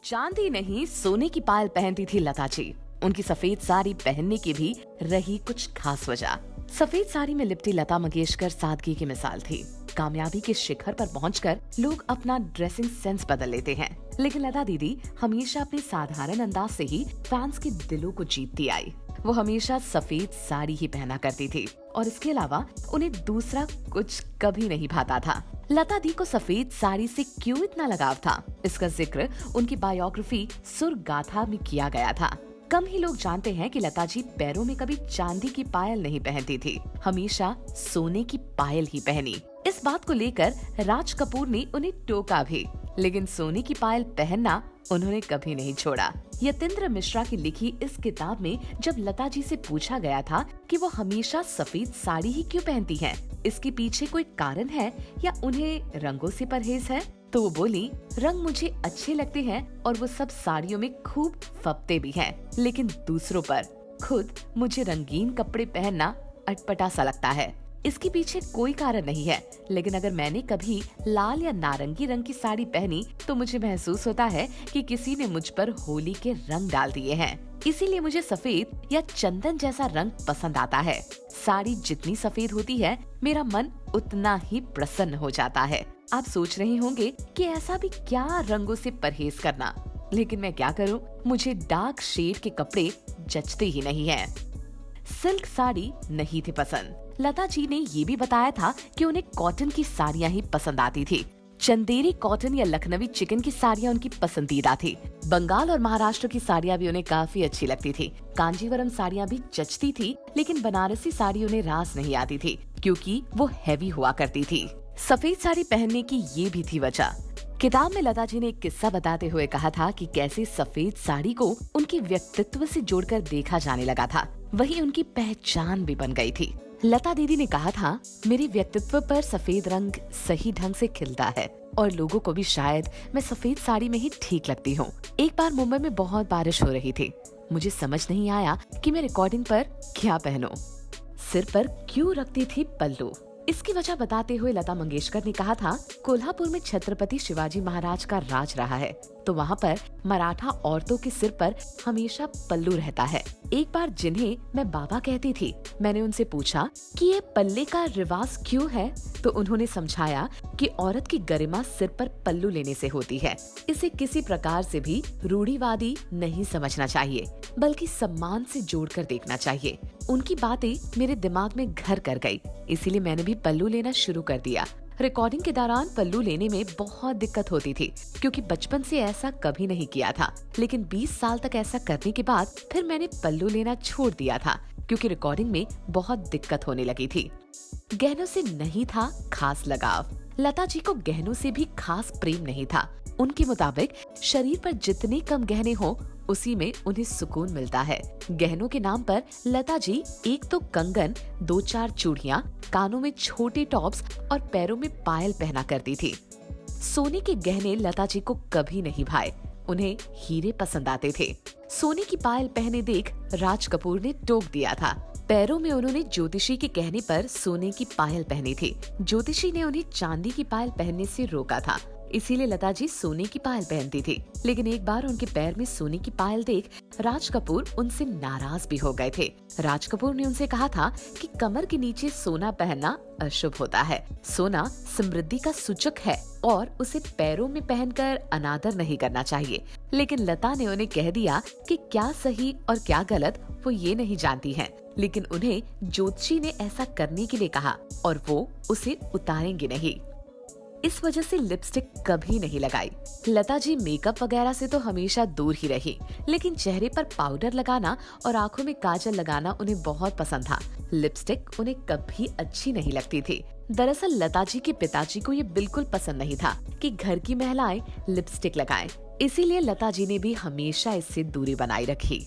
चांदी नहीं सोने की पायल पहनती थी लता जी। उनकी सफेद साड़ी पहनने की भी रही कुछ खास वजह। सफेद साड़ी में लिपटी लता मंगेशकर सादगी की मिसाल थी। कामयाबी के शिखर पर पहुंचकर लोग अपना ड्रेसिंग सेंस बदल लेते हैं, लेकिन लता दीदी हमेशा अपने साधारण अंदाज से ही फैंस के दिलों को जीतती आई। वो हमेशा सफेद साड़ी ही पहना करती थी और इसके अलावा उन्हें दूसरा कुछ कभी नहीं भाता था। लता दी को सफेद साड़ी से क्यों इतना लगाव था, इसका जिक्र उनकी बायोग्राफी सुर गाथा में किया गया था। कम ही लोग जानते हैं कि लता जी पैरों में कभी चांदी की पायल नहीं पहनती थी, हमेशा सोने की पायल ही पहनी। इस बात को लेकर राज कपूर ने उन्हें टोका भी, लेकिन सोने की पायल पहनना उन्होंने कभी नहीं छोड़ा। यतेंद्र मिश्रा की लिखी इस किताब में जब लता जी से पूछा गया था कि वो हमेशा सफेद साड़ी ही क्यों पहनती हैं, इसके पीछे कोई कारण है या उन्हें रंगों से परहेज है, तो वो बोली, रंग मुझे अच्छे लगते हैं और वो सब साड़ियों में खूब फपते भी हैं, लेकिन दूसरों पर खुद मुझे रंगीन कपड़े पहनना अटपटा सा लगता है। इसके पीछे कोई कारण नहीं है, लेकिन अगर मैंने कभी लाल या नारंगी रंग की साड़ी पहनी तो मुझे महसूस होता है कि किसी ने मुझ पर होली के रंग डाल दिए हैं। इसीलिए मुझे सफेद या चंदन जैसा रंग पसंद आता है। साड़ी जितनी सफेद होती है, मेरा मन उतना ही प्रसन्न हो जाता है। आप सोच रहे होंगे कि ऐसा भी क्या रंगों से परहेज करना, लेकिन मैं क्या करूं, मुझे डार्क शेड के कपड़े जचते ही नहीं हैं। सिल्क साड़ी नहीं थी पसंद। लता जी ने ये भी बताया था कि उन्हें कॉटन की साड़ियाँ ही पसंद आती थी। चंदेरी कॉटन या लखनवी चिकन की साड़ियाँ उनकी पसंदीदा थी। बंगाल और महाराष्ट्र की साड़ियाँ भी उन्हें काफी अच्छी लगती थी। कांजीवरम साड़ियाँ भी जचती थी, लेकिन बनारसी साड़ी उन्हें रास नहीं आती थी क्योंकि वो हैवी हुआ करती थी। सफेद साड़ी पहनने की ये भी थी वजह। किताब में लता जी ने एक किस्सा बताते हुए कहा था कि कैसे सफेद साड़ी को उनके व्यक्तित्व से जोड़कर देखा जाने लगा था, वही उनकी पहचान भी बन गई थी। लता दीदी ने कहा था, मेरे व्यक्तित्व पर सफेद रंग सही ढंग से खिलता है और लोगों को भी शायद मैं सफेद साड़ी में ही ठीक लगती हूँ। एक बार मुंबई में बहुत बारिश हो रही थी। मुझे समझ नहीं आया कि मैं रिकॉर्डिंग पर क्या पहनूं। सिर पर क्यों रखती थी पल्लू। इसकी वजह बताते हुए लता मंगेशकर ने कहा था, कोल्हापुर में छत्रपति शिवाजी महाराज का राज रहा है, तो वहाँ पर मराठा औरतों के सिर पर हमेशा पल्लू रहता है। एक बार जिन्हें मैं बाबा कहती थी, मैंने उनसे पूछा कि ये पल्ले का रिवाज क्यों है, तो उन्होंने समझाया कि औरत की गरिमा सिर पर पल्लू लेने से होती है। इसे किसी प्रकार से भी रूढ़िवादी नहीं समझना चाहिए, बल्कि सम्मान से जोड़कर देखना चाहिए। उनकी बातें मेरे दिमाग में घर कर गई, इसीलिए मैंने भी पल्लू लेना शुरू कर दिया। रिकॉर्डिंग के दौरान पल्लू लेने में बहुत दिक्कत होती थी, क्योंकि बचपन से ऐसा कभी नहीं किया था, लेकिन 20 साल तक ऐसा करने के बाद फिर मैंने पल्लू लेना छोड़ दिया था, क्योंकि रिकॉर्डिंग में बहुत दिक्कत होने लगी थी। गहनों से नहीं था खास लगाव। लता जी को गहनों से भी खास प्रेम नहीं था। उनके मुताबिक शरीर पर जितने कम गहने हो, उसी में उन्हें सुकून मिलता है। गहनों के नाम पर लता जी एक तो कंगन, 2-4 चूड़ियाँ, कानों में छोटे टॉप्स और पैरों में पायल पहना करती थी। सोने के गहने लता जी को कभी नहीं भाए, उन्हें हीरे पसंद आते थे। सोने की पायल पहने देख राज कपूर ने टोक दिया था। पैरों में उन्होंने ज्योतिषी के कहने पर सोने की पायल पहनी थी। ज्योतिषी ने उन्हें चांदी की पायल पहनने से रोका था, इसीलिए लता जी सोने की पायल पहनती थी। लेकिन एक बार उनके पैर में सोने की पायल देख राज कपूर उनसे नाराज भी हो गए थे। राज कपूर ने उनसे कहा था कि कमर के नीचे सोना पहनना अशुभ होता है। सोना समृद्धि का सूचक है और उसे पैरों में पहनकर अनादर नहीं करना चाहिए। लेकिन लता ने उन्हें कह दिया कि क्या सही और क्या गलत वो ये नहीं जानती हैं, लेकिन उन्हें ज्योतिषी ने ऐसा करने के लिए कहा और वो उसे उतारेंगे नहीं। इस वजह से लिपस्टिक कभी नहीं लगाई। लता जी मेकअप वगैरह से तो हमेशा दूर ही रही, लेकिन चेहरे पर पाउडर लगाना और आंखों में काजल लगाना उन्हें बहुत पसंद था। लिपस्टिक उन्हें कभी अच्छी नहीं लगती थी। दरअसल लता जी के पिताजी को ये बिल्कुल पसंद नहीं था कि घर की महिलाएं लिपस्टिक लगाएं, इसीलिए लता जी ने भी हमेशा इससे दूरी बनाई रखी।